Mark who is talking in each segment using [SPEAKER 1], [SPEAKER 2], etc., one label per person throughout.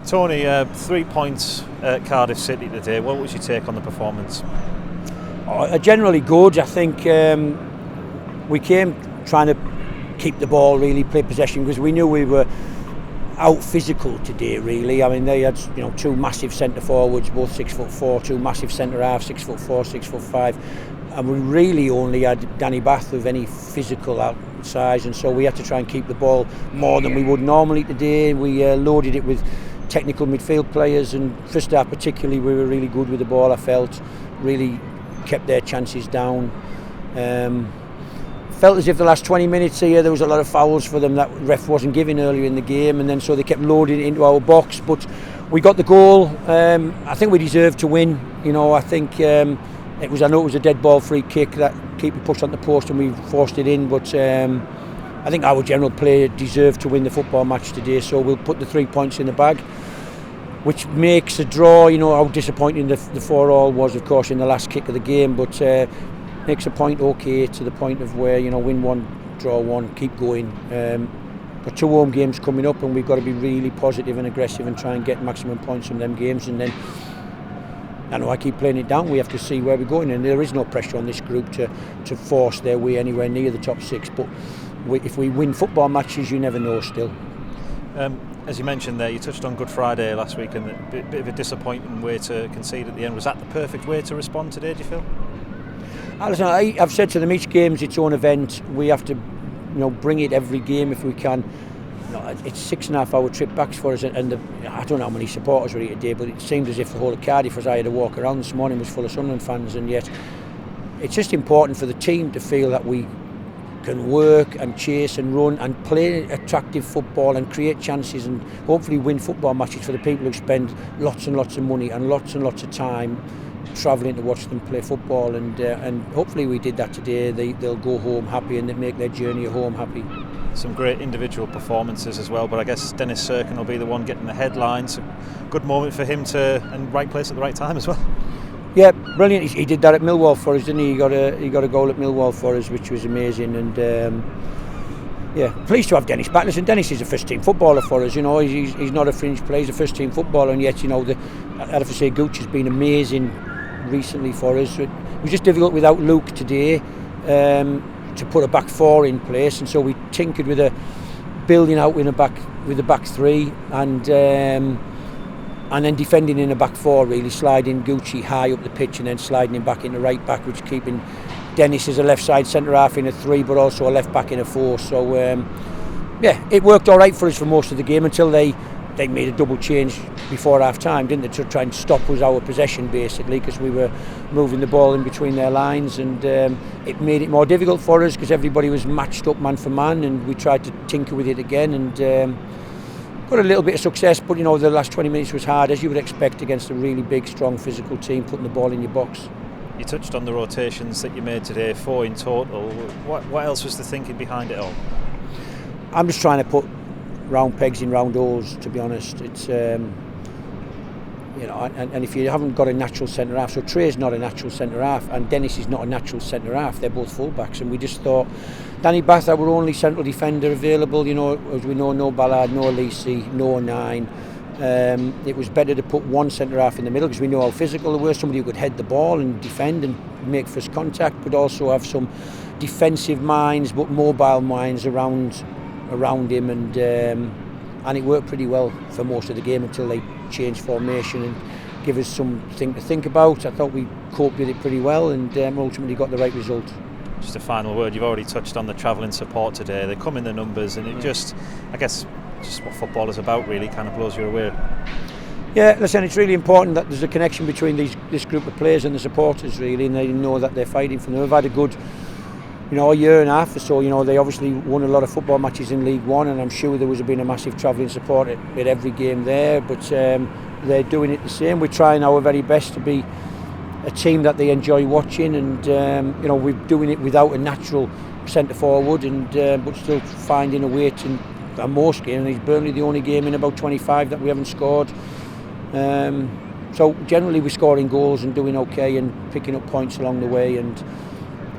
[SPEAKER 1] Tony, 3 points at Cardiff City today. What was your take on the performance?
[SPEAKER 2] Generally good. I think we came trying to keep the ball, really play possession, because we knew we were out physical today, really. I mean, they had two massive centre forwards, both 6'4", two massive centre halves, 6'4", 6'5", and we really only had Danny Bath of any physical size, and so we had to try and keep the ball more than we would normally today. We loaded it with technical midfield players, and first half particularly we were really good with the ball. I felt really kept their chances down. Felt as if the last 20 minutes here there was a lot of fouls for them that ref wasn't giving earlier in the game, and then so they kept loading it into our box. But we got the goal. I think we deserved to win. I think it was a dead ball free kick that keeper pushed on the post and we forced it in. But I think our general play deserved to win the football match today. So we'll put the 3 points in the bag, which makes a draw. How disappointing the 4-4 was, of course, in the last kick of the game, but makes a point okay to the point of where win one, draw one, keep going. Got 2 home games coming up, and we've got to be really positive and aggressive and try and get maximum points from them games. And then I keep playing it down. We have to see where we're going, and there is no pressure on this group to force their way anywhere near the top 6. But if we win football matches, you never know still.
[SPEAKER 1] As you mentioned there, you touched on Good Friday last week, and a bit of a disappointing way to concede at the end. Was that the perfect way to respond today, do you feel?
[SPEAKER 2] Listen, I've said to them, each game's its own event. We have to bring it every game if we can. It's 6.5 hour trip back for us, and I don't know how many supporters were here today, but it seemed as if the whole of Cardiff, as I had to walk around this morning, was full of Sunderland fans. And yet it's just important for the team to feel that we can work and chase and run and play attractive football and create chances and hopefully win football matches for the people who spend lots and lots of money and lots of time travelling to watch them play football, and hopefully we did that today. They'll go home happy and they make their journey home happy.
[SPEAKER 1] Some great individual performances as well, but I guess Dennis Serkin will be the one getting the headlines. Good moment for him and right place at the right time as well.
[SPEAKER 2] Yeah, brilliant. He did that at Millwall for us, didn't he? He got a goal at Millwall for us, which was amazing. And pleased to have Dennis back. Listen, Dennis is a first team footballer for us. He's not a fringe player, he's a first team footballer, and yet I'd have to say Gooch has been amazing recently for us. It was just difficult without Luke today to put a back 4 in place, and so we tinkered with building out with the back 3 and then defending in a back 4, really sliding Gucci high up the pitch and then sliding him back into right back, which keeping Dennis as a left side centre half in a 3, but also a left back in a 4. So it worked all right for us for most of the game until they made a double change before half time, didn't they, to try and stop us our possession basically, because we were moving the ball in between their lines, and it made it more difficult for us because everybody was matched up man for man, and we tried to tinker with it again and got a little bit of success. But the last 20 minutes was hard, as you would expect against a really big, strong, physical team, putting the ball in your box.
[SPEAKER 1] You touched on the rotations that you made today, 4 in total. What else was the thinking behind it all?
[SPEAKER 2] I'm just trying to put round pegs in round holes, to be honest. It's and if you haven't got a natural centre half, so Trey's not a natural centre half and Dennis is not a natural centre half, they're both full backs, and we just thought Danny Bath, our only central defender available, as we know, no Ballard, no Alisi, no 9. It was better to put one centre half in the middle because we know how physical they were, somebody who could head the ball and defend and make first contact, but also have some defensive minds but mobile minds around him, and it worked pretty well for most of the game until they changed formation and give us something to think about. I thought we coped with it pretty well and ultimately got the right result.
[SPEAKER 1] Just a final word, you've already touched on the travelling support today. They come in the numbers, and it just what football is about really kind of blows you away.
[SPEAKER 2] Yeah, listen, it's really important that there's a connection between this group of players and the supporters really, and they know that they're fighting for them. We've had a good a year and a half or so. They obviously won a lot of football matches in League One, and I'm sure there was been a massive travelling support at every game there, but they're doing it the same. We're trying our very best to be a team that they enjoy watching, and we're doing it without a natural centre forward, and but still finding a way to. And most games, and it's Burnley the only game in about 25 that we haven't scored. So generally we're scoring goals and doing okay and picking up points along the way, and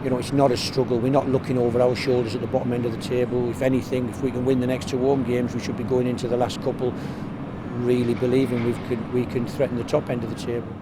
[SPEAKER 2] it's not a struggle. We're not looking over our shoulders at the bottom end of the table. If anything, if we can win the next 2 home games, we should be going into the last couple really believing we can threaten the top end of the table.